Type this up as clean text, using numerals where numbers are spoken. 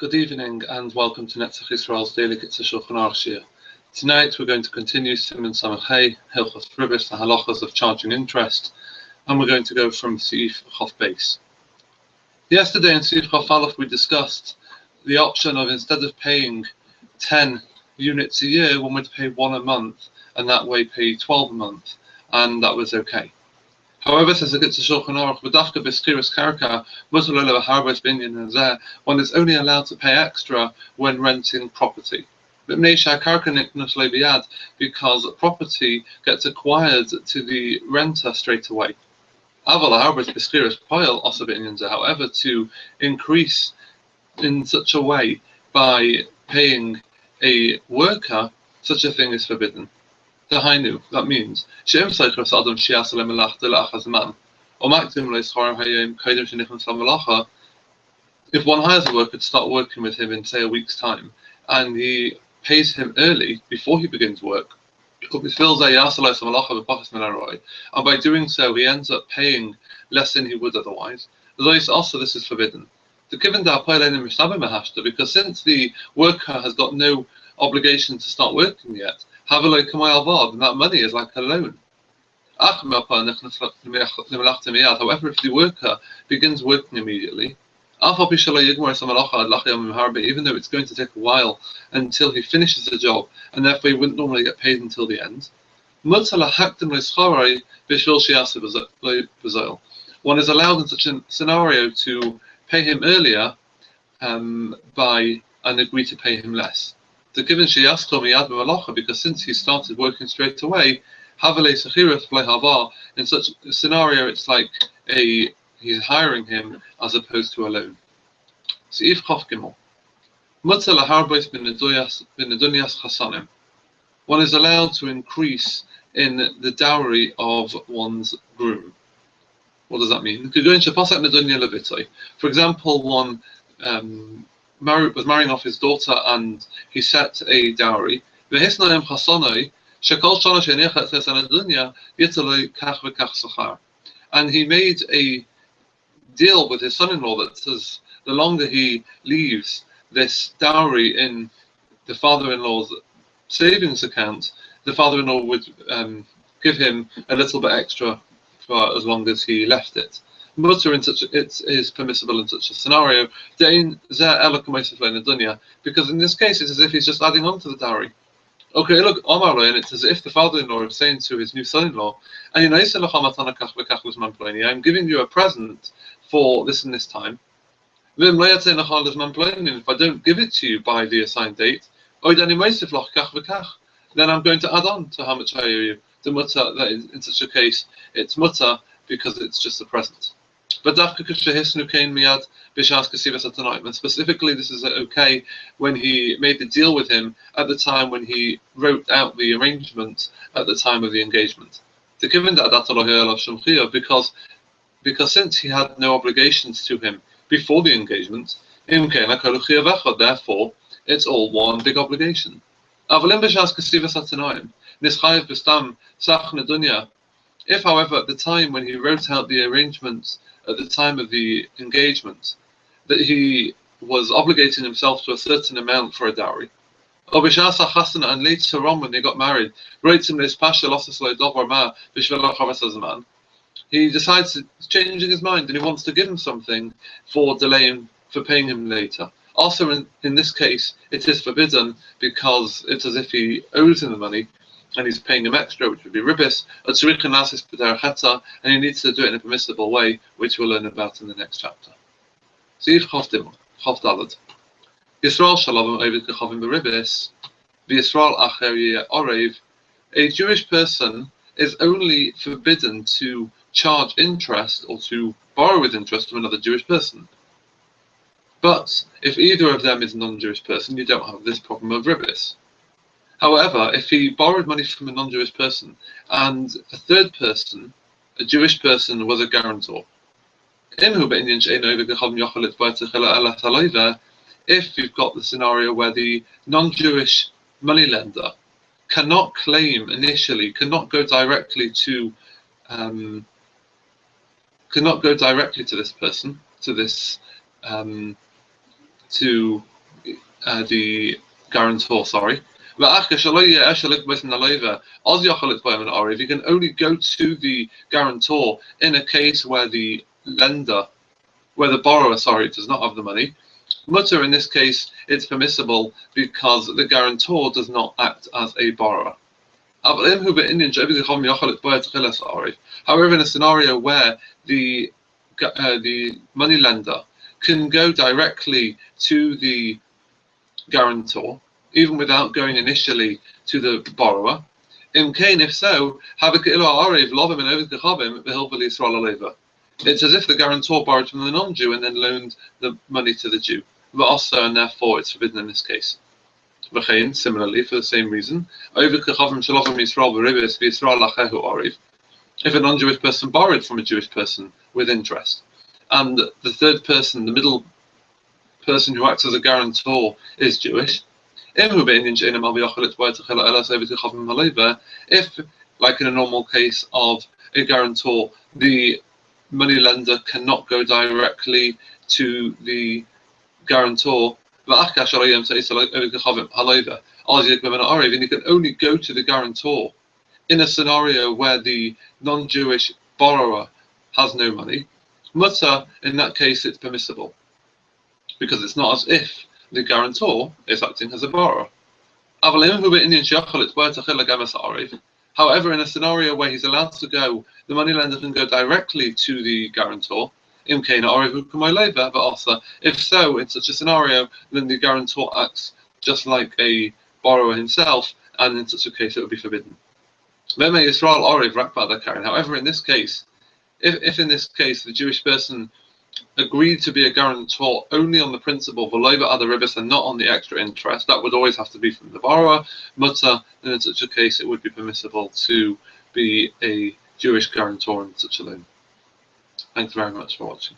Good evening and welcome to Netzach Israel's daily Kitzur Shulchan Aruch Shir. Tonight we're going to continue Siman Samachei, Hilchos Ribis, the halachas of charging interest, and we're going to go from Seif Chof Beis. Yesterday in Seif Chof Aleph we discussed the option of instead of paying 10 units a year, one would pay 1 a month, and that way pay 12 a month, and that was okay. However, says the Kitzur Shulchan Aruch, B'dafka b'skiras karka, mutar lo leharbat binyan hazeh, one is only allowed to pay extra when renting property. Because property gets acquired to the renter straight away. However, to increase in such a way by paying a worker, such a thing is forbidden. That means if one hires a worker to start working with him in, say, a week's time, and he pays him early before he begins work, and by doing so he ends up paying less than he would otherwise, also this is forbidden. Because since the worker has got no obligation to start working yet, and that money is like a loan. However, if the worker begins working immediately, even though it's going to take a while until he finishes the job, and therefore he wouldn't normally get paid until the end, one is allowed in such a scenario to pay him earlier and agree to pay him less. Because since he started working straight away, in such a scenario it's like he's hiring him as opposed to a loan. One is allowed to increase in the dowry of one's groom. What does that mean? For example, one was marrying off his daughter and he set a dowry. And he made a deal with his son-in-law that says the longer he leaves this dowry in the father-in-law's savings account, the father-in-law would give him a little bit extra for as long as he left it. It is permissible in such a scenario, because in this case it's as if he's just adding on to the dowry. Okay, look, and it's as if the father-in-law is saying to his new son-in-law, I'm giving you a present for this and this time. If I don't give it to you by the assigned date, then I'm going to add on to how much I owe you. The mutter, that is, in such a case, it's mutter because it's just a present. But and specifically, this is okay when he made the deal with him at the time when he wrote out the arrangement at the time of the engagement. Because since he had no obligations to him before the engagement, therefore it's all one big obligation. If, however, at the time when he wrote out the arrangements at the time of the engagement, that he was obligating himself to a certain amount for a dowry, and later on when they got married, he decides to changing his mind and he wants to give him something for paying him later. Also in this case, it is forbidden because it's as if he owes him the money and he's paying him extra, which would be ribis, and he needs to do it in a permissible way, which we'll learn about in the next chapter. A Jewish person is only forbidden to charge interest or to borrow with interest from another Jewish person. But if either of them is a non-Jewish person, you don't have this problem of ribis. However, if he borrowed money from a non-Jewish person and a third person, a Jewish person, was a guarantor, if you've got the scenario where the non-Jewish moneylender cannot claim initially, cannot go directly to this person, to the guarantor, sorry. You can only go to the guarantor in a case where the borrower, does not have the money. Mutter, in this case, it's permissible because the guarantor does not act as a borrower. However, in a scenario where the money lender can go directly to the guarantor, even without going initially to the borrower, if so, it's as if the guarantor borrowed from the non-Jew and then loaned the money to the Jew. And therefore it's forbidden in this case. Similarly, for the same reason, if a non-Jewish person borrowed from a Jewish person with interest, and the third person, the middle person who acts as a guarantor, is Jewish, if, like in a normal case of a guarantor, the money lender cannot go directly to the guarantor, and you can only go to the guarantor in a scenario where the non-Jewish borrower has no money. Mutter, in that case, it's permissible, because it's not as if the guarantor is acting as a borrower. However, in a scenario where he's allowed to go, the money lender can go directly to the guarantor. If so, in such a scenario, then the guarantor acts just like a borrower himself, and in such a case it would be forbidden. However, in this case, if in this case the Jewish person agreed to be a guarantor only on the principle v'lo other ribis and not on the extra interest, that would always have to be from the borrower. Mutter, then in such a case it would be permissible to be a Jewish guarantor in such a loan. Thanks very much for watching.